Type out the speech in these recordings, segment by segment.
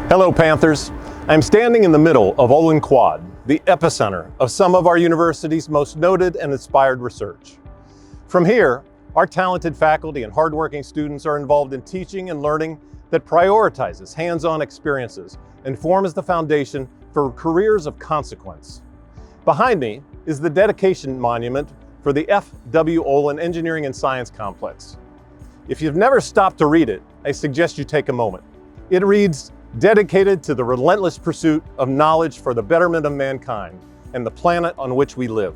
Hello, Panthers. I'm standing in the middle of Olen Quad, the epicenter of some of our university's most noted and inspired research. From here, our talented faculty and hardworking students are involved in teaching and learning that prioritizes hands-on experiences and forms the foundation for careers of consequence. Behind me is the dedication monument for the FWAN Engineering and Science Complex. If you've never stopped to read it, I suggest you take a moment. It reads, "Dedicated to the relentless pursuit of knowledge for the betterment of mankind and the planet on which we live."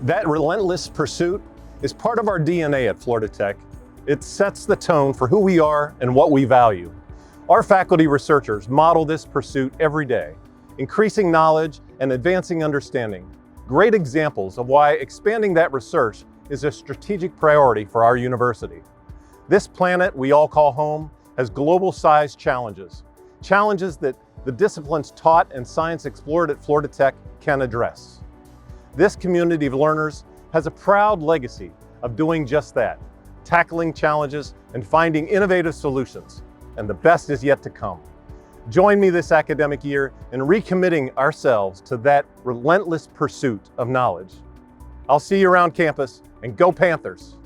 That relentless pursuit is part of our DNA at Florida Tech. It sets the tone for who we are and what we value. Our faculty researchers model this pursuit every day, increasing knowledge and advancing understanding. Great examples of why expanding that research is a strategic priority for our university. This planet we all call home has global-sized challenges that the disciplines taught and science explored at Florida Tech can address. This community of learners has a proud legacy of doing just that, tackling challenges and finding innovative solutions, and the best is yet to come. Join me this academic year in recommitting ourselves to that relentless pursuit of knowledge. I'll see you around campus, and go Panthers!